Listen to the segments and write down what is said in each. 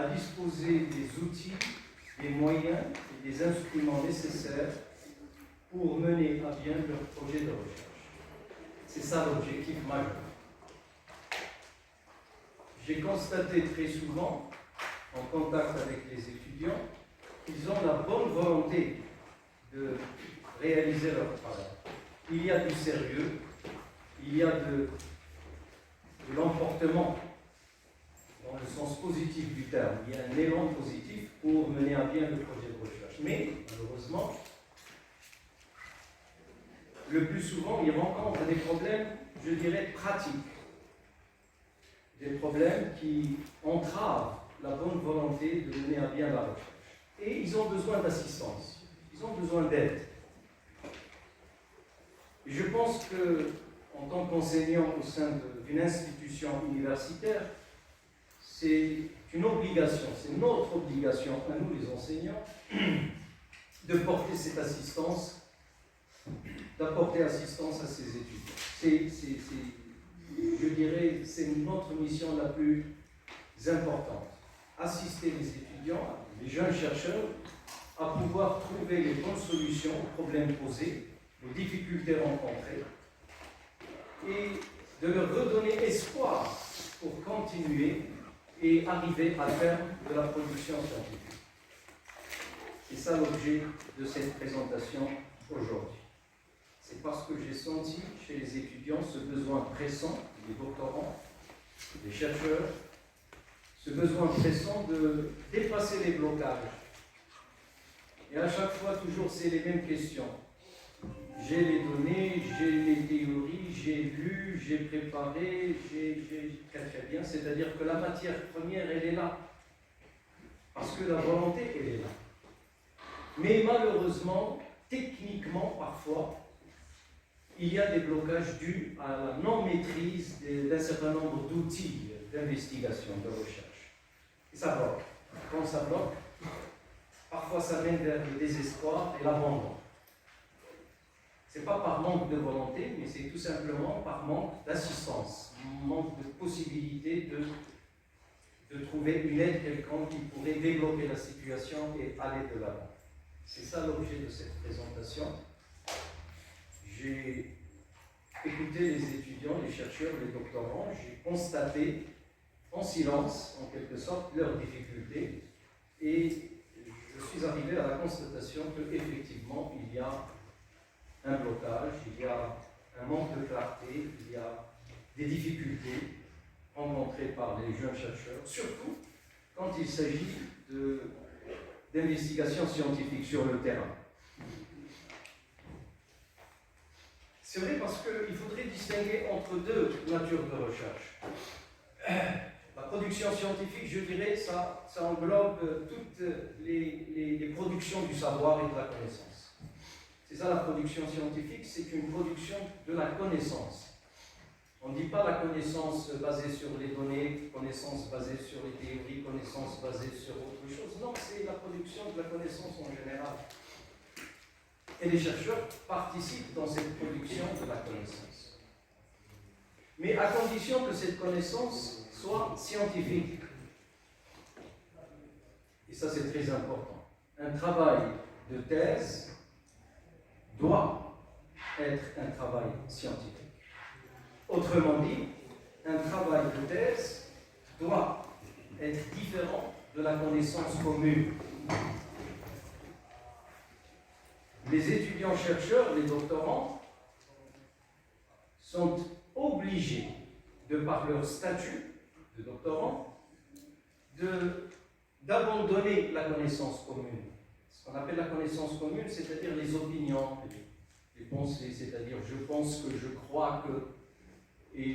à disposer des outils, des moyens et des instruments nécessaires pour mener à bien leur projet de recherche. C'est ça l'objectif majeur. J'ai constaté très souvent, en contact avec les étudiants, qu'ils ont la bonne volonté de réaliser leur travail. Il y a du sérieux, il y a de l'emportement, dans le sens positif du terme. Il y a un élan positif pour mener à bien le projet de recherche. Mais, malheureusement, le plus souvent, ils rencontrent des problèmes, je dirais, pratiques. Des problèmes qui entravent la bonne volonté de mener à bien la recherche. Et ils ont besoin d'assistance, ils ont besoin d'aide. Et je pense que, en tant qu'enseignant au sein d'une institution universitaire, c'est une obligation, c'est notre obligation à nous les enseignants de porter cette assistance, d'apporter assistance à ces étudiants. Je dirais, c'est notre mission la plus importante. Assister les étudiants, les jeunes chercheurs, à pouvoir trouver les bonnes solutions aux problèmes posés, aux difficultés rencontrées, et de leur redonner espoir pour continuer et arriver à terme de la production scientifique. C'est ça l'objet de cette présentation aujourd'hui. C'est parce que j'ai senti chez les étudiants ce besoin pressant, des doctorants, des chercheurs, ce besoin pressant de dépasser les blocages. Et à chaque fois, toujours, c'est les mêmes questions. J'ai les données, j'ai les théories, j'ai lu, j'ai préparé, très bien, c'est-à-dire que la matière première, elle est là. Parce que la volonté, elle est là. Mais malheureusement, techniquement, parfois, il y a des blocages dus à la non-maîtrise d'un certain nombre d'outils d'investigation, de recherche. Et ça bloque. Quand ça bloque, parfois ça mène vers le désespoir et l'abandon. Ce n'est pas par manque de volonté, mais c'est tout simplement par manque d'assistance, manque de possibilité de trouver une aide quelconque qui pourrait débloquer la situation et aller de l'avant. C'est ça l'objet de cette présentation. J'ai écouté les étudiants, les chercheurs, les doctorants, j'ai constaté en silence, en quelque sorte, leurs difficultés, et je suis arrivé à la constatation qu'effectivement, il y a un blocage, il y a un manque de clarté, il y a des difficultés rencontrées par les jeunes chercheurs, surtout quand il s'agit d'investigations scientifiques sur le terrain. C'est vrai parce qu'il faudrait distinguer entre deux natures de recherche. La production scientifique, je dirais, ça englobe toutes les productions du savoir et de la connaissance. C'est ça la production scientifique, c'est une production de la connaissance. On ne dit pas la connaissance basée sur les données, connaissance basée sur les théories, connaissance basée sur autre chose. Non, c'est la production de la connaissance en général. Et les chercheurs participent dans cette production de la connaissance. Mais à condition que cette connaissance soit scientifique. Et ça, c'est très important. Un travail de thèse doit être un travail scientifique. Autrement dit, un travail de thèse doit être différent de la connaissance commune. Les étudiants-chercheurs, les doctorants, sont obligés, de par leur statut de doctorant, d'abandonner la connaissance commune. Ce qu'on appelle la connaissance commune, c'est-à-dire les opinions, les pensées, c'est-à-dire je pense que, je crois que. Et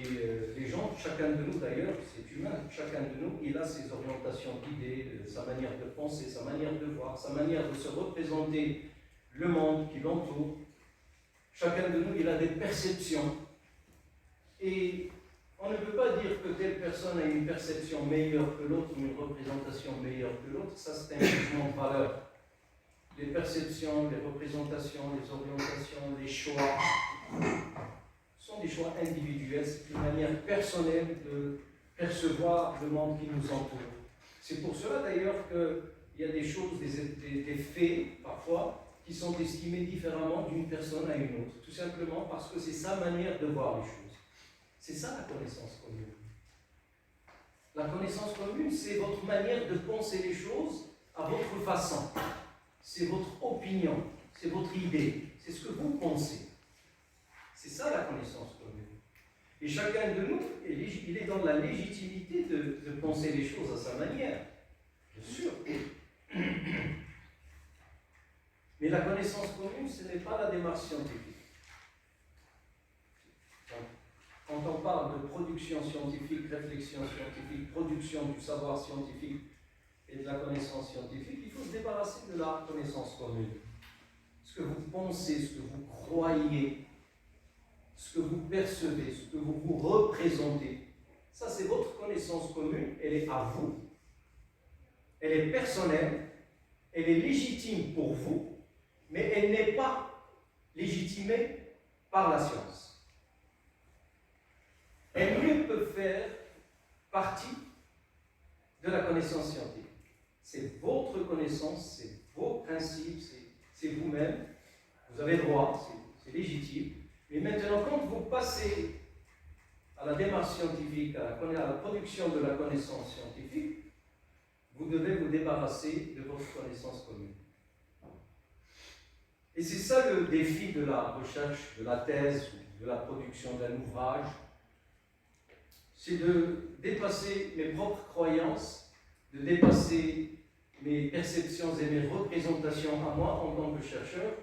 les gens, chacun de nous d'ailleurs, c'est humain, chacun de nous, il a ses orientations d'idées, sa manière de penser, sa manière de voir, sa manière de se représenter le monde qui l'entoure. Chacun de nous, il a des perceptions. Et on ne peut pas dire que telle personne a une perception meilleure que l'autre ou une représentation meilleure que l'autre. Ça, c'est un jugement de valeur. Les perceptions, les représentations, les orientations, les choix sont des choix individuels. C'est une manière personnelle de percevoir le monde qui nous entoure. C'est pour cela d'ailleurs qu'il y a des choses, des faits parfois, qui sont estimés différemment d'une personne à une autre, tout simplement parce que c'est sa manière de voir les choses. C'est ça la connaissance commune. La connaissance commune, c'est votre manière de penser les choses à votre façon. C'est votre opinion, c'est votre idée, c'est ce que vous pensez. C'est ça la connaissance commune. Et chacun de nous, il est dans la légitimité de penser les choses à sa manière. Bien sûr. Mais la connaissance commune, ce n'est pas la démarche scientifique. Quand on parle de production scientifique, réflexion scientifique, production du savoir scientifique et de la connaissance scientifique, il faut se débarrasser de la connaissance commune. Ce que vous pensez, ce que vous croyez, ce que vous percevez, ce que vous vous représentez, ça c'est votre connaissance commune, elle est à vous, elle est personnelle, elle est légitime pour vous, mais elle n'est pas légitimée par la science. Elle ne peut faire partie de la connaissance scientifique. C'est votre connaissance, c'est vos principes, c'est vous-même. Vous avez droit, c'est légitime. Mais maintenant, quand vous passez à la démarche scientifique, à la production de la connaissance scientifique, vous devez vous débarrasser de votre connaissance commune. Et c'est ça le défi de la recherche, de la thèse, de la production d'un ouvrage. C'est de dépasser mes propres croyances, de dépasser mes perceptions et mes représentations à moi en tant que chercheur,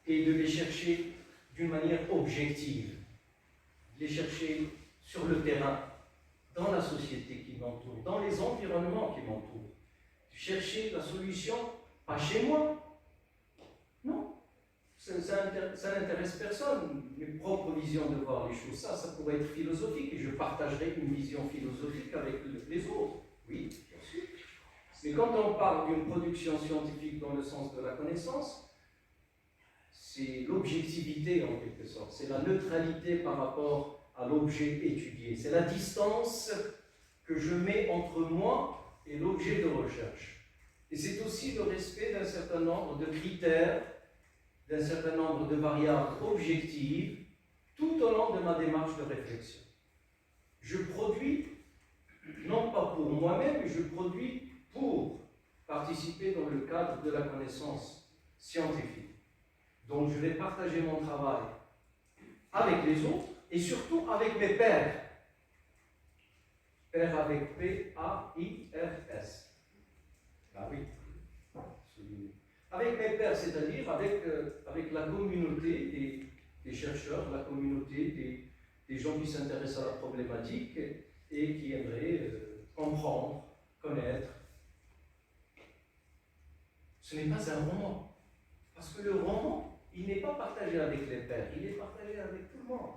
et de les chercher d'une manière objective, de les chercher sur le terrain, dans la société qui m'entoure, dans les environnements qui m'entourent. Chercher la solution, pas chez moi, non, ça n'intéresse personne, mes propres visions de voir les choses, ça pourrait être philosophique, et je partagerai une vision philosophique avec les autres, oui, bien sûr. Mais quand on parle d'une production scientifique dans le sens de la connaissance, c'est l'objectivité en quelque sorte, c'est la neutralité par rapport à l'objet étudié, c'est la distance que je mets entre moi et l'objet de recherche. Et c'est aussi le respect d'un certain nombre de critères, d'un certain nombre de variables objectives tout au long de ma démarche de réflexion. Je produis, non pas pour moi-même, mais je produis pour participer dans le cadre de la connaissance scientifique. Donc je vais partager mon travail avec les autres et surtout avec mes pairs. Pairs avec P-A-I-R-S. Ah oui, avec mes pairs, c'est-à-dire avec la communauté des chercheurs, la communauté des gens qui s'intéressent à la problématique et qui aimeraient comprendre, connaître. Ce n'est pas un roman, parce que le roman, il n'est pas partagé avec les pairs, il est partagé avec tout le monde.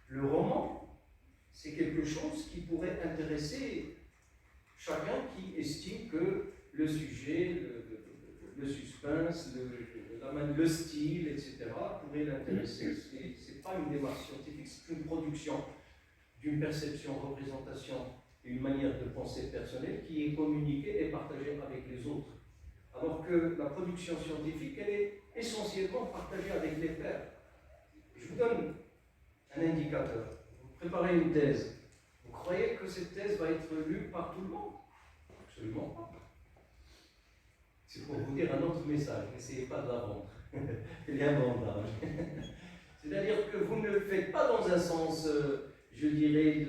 Le roman, c'est quelque chose qui pourrait intéresser chacun qui estime que le sujet, le suspense, le style, etc., pourrait l'intéresser. Ce n'est pas une démarche scientifique, c'est une production d'une perception, représentation et une manière de penser personnelle qui est communiquée et partagée avec les autres. Alors que la production scientifique, elle est essentiellement partagée avec les pairs. Je vous donne un indicateur. Vous préparez une thèse. Vous croyez que cette thèse va être lue par tout le monde? Absolument pas. C'est pour vous dire un autre message. N'essayez pas de la vendre. Il y a un bandage. C'est-à-dire que vous ne le faites pas dans un sens, je dirais,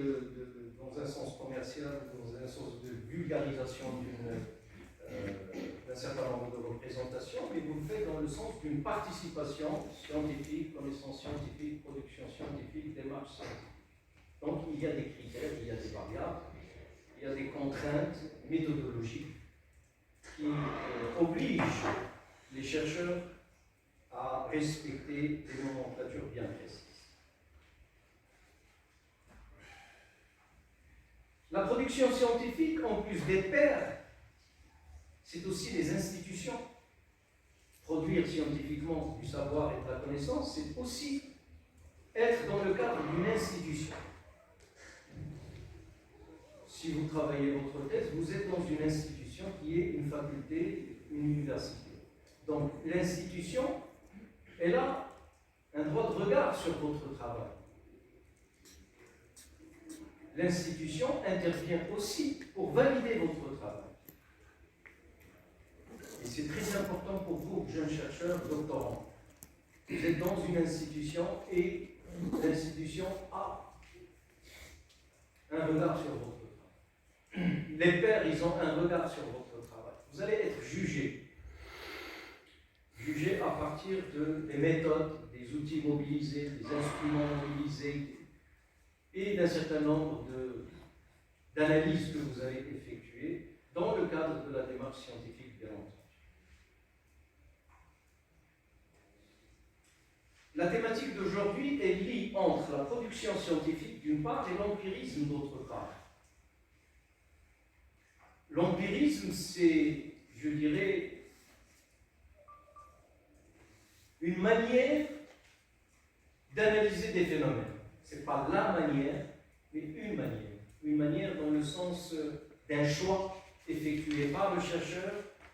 dans un sens commercial, dans un sens de vulgarisation d'un certain nombre de représentations, mais vous le faites dans le sens d'une participation scientifique, connaissance scientifique, production scientifique, démarche scientifique. Donc il y a des critères, il y a des variables, il y a des contraintes méthodologiques qui obligent les chercheurs à respecter des nomenclatures bien précises. La production scientifique, en plus des pairs, c'est aussi les institutions. Produire scientifiquement du savoir et de la connaissance, c'est aussi être dans le cadre d'une institution. si vous travaillez votre thèse, vous êtes dans une institution qui est une faculté, une université. Donc l'institution, elle a un droit de regard sur votre travail. L'institution intervient aussi pour valider votre travail. Et c'est très important pour vous, jeunes chercheurs, doctorants. Vous êtes dans une institution et l'institution a un regard sur votre travail. Les pairs, ils ont un regard sur votre travail. Vous allez être jugés. Jugés à partir des méthodes, des outils mobilisés, des instruments mobilisés et d'un certain nombre d'analyses que vous avez effectuées dans le cadre de la démarche scientifique, bien entendu. La thématique d'aujourd'hui est liée entre la production scientifique d'une part et l'empirisme d'autre part. L'empirisme, c'est, je dirais, une manière d'analyser des phénomènes. Ce n'est pas la manière, mais une manière. Une manière dans le sens d'un choix effectué par le chercheur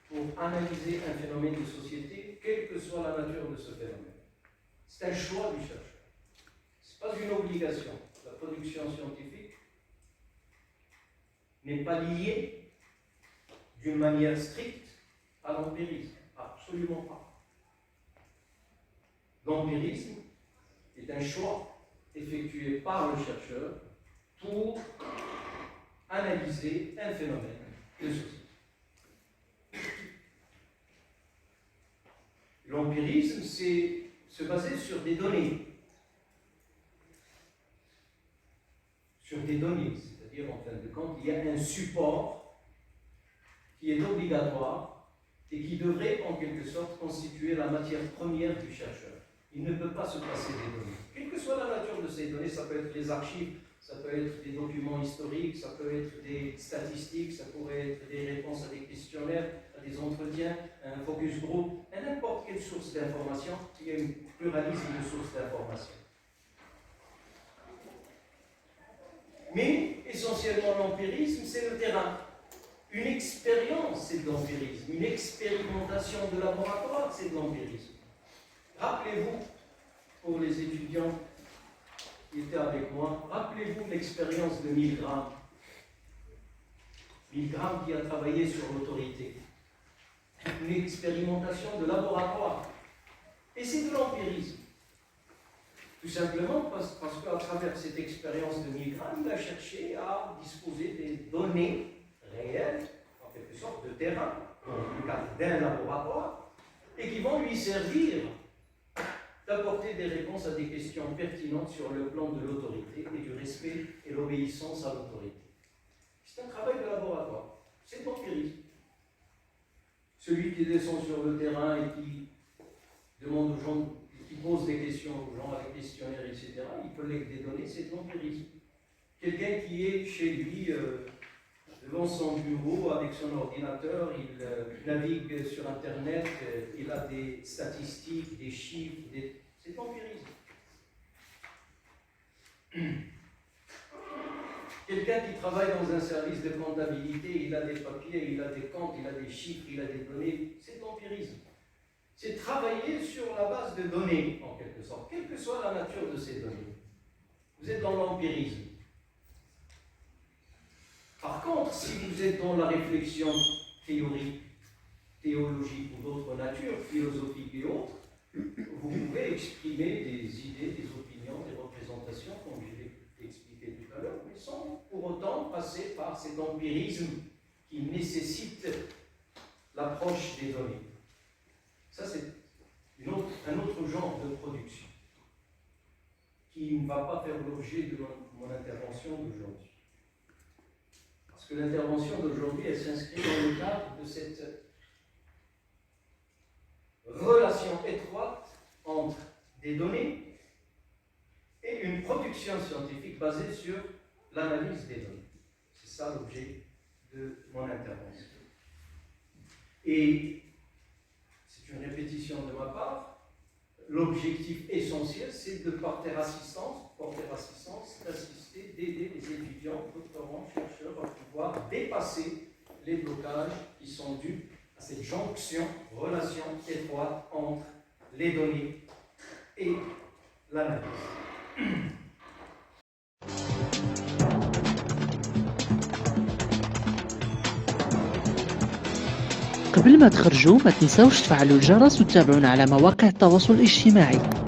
pour analyser un phénomène de société, quelle que soit la nature de ce phénomène. C'est un choix du chercheur. Ce n'est pas une obligation. La production scientifique n'est pas liée d'une manière stricte à l'empirisme. Absolument pas. L'empirisme est un choix effectué par le chercheur pour analyser un phénomène de société. L'empirisme, c'est se baser sur des données. Sur des données, c'est-à-dire, en fin de compte, il y a un support qui est obligatoire et qui devrait, en quelque sorte, constituer la matière première du chercheur. Il ne peut pas se passer des données. Quelle que soit la nature de ces données, ça peut être les archives, ça peut être des documents historiques, ça peut être des statistiques, ça pourrait être des réponses à des questionnaires, à des entretiens, un focus group, à n'importe quelle source d'information. Il y a un pluralisme de sources d'information. Mais, essentiellement, l'empirisme, c'est le terrain. Une expérience, c'est de l'empirisme. Une expérimentation de laboratoire, c'est de l'empirisme. Rappelez-vous, pour les étudiants qui étaient avec moi, rappelez-vous l'expérience de Milgram. Milgram qui a travaillé sur l'autorité. Une expérimentation de laboratoire. Et c'est de l'empirisme. Tout simplement parce qu'à travers cette expérience de Milgram, il a cherché à disposer des données réelles, en quelque sorte de terrain, dans le cadre d'un laboratoire, et qui vont lui servir d'apporter des réponses à des questions pertinentes sur le plan de l'autorité et du respect et l'obéissance à l'autorité. C'est un travail de laboratoire, c'est l'empirisme. Celui qui descend sur le terrain et qui demande aux gens, qui pose des questions aux gens avec questionnaires, etc., il collecte des données, c'est de l'empirisme. Quelqu'un qui est chez lui, devant son bureau, avec son ordinateur, il navigue sur Internet, il a des statistiques, des chiffres, c'est l'empirisme. Quelqu'un qui travaille dans un service de comptabilité, il a des papiers, il a des comptes, il a des chiffres, il a des données, c'est l'empirisme. C'est travailler sur la base de données, en quelque sorte, quelle que soit la nature de ces données. Vous êtes dans l'empirisme. Par contre, si vous êtes dans la réflexion théorique, théologique ou d'autres natures, philosophiques et autres, vous pouvez exprimer des idées, des opinions, des représentations, comme je l'ai expliqué tout à l'heure, mais sans pour autant passer par cet empirisme qui nécessite l'approche des données. Ça, c'est un autre genre de production qui ne va pas faire l'objet de mon intervention d'aujourd'hui. Parce que l'intervention d'aujourd'hui, elle s'inscrit dans le cadre de cette relation étroite entre des données et une production scientifique basée sur l'analyse des données. C'est ça l'objet de mon intervention. Et c'est une répétition de ma part. L'objectif essentiel, c'est de porter assistance, d'assister, d'aider les étudiants, doctorants, chercheurs, pouvoir dépasser les blocages qui sont dus à cette jonction, relation étroite entre les données et l'analyse. قبل ما تخرجوا ما تنسوش تفعلوا الجرس وتتابعونا على مواقع التواصل الاجتماعي.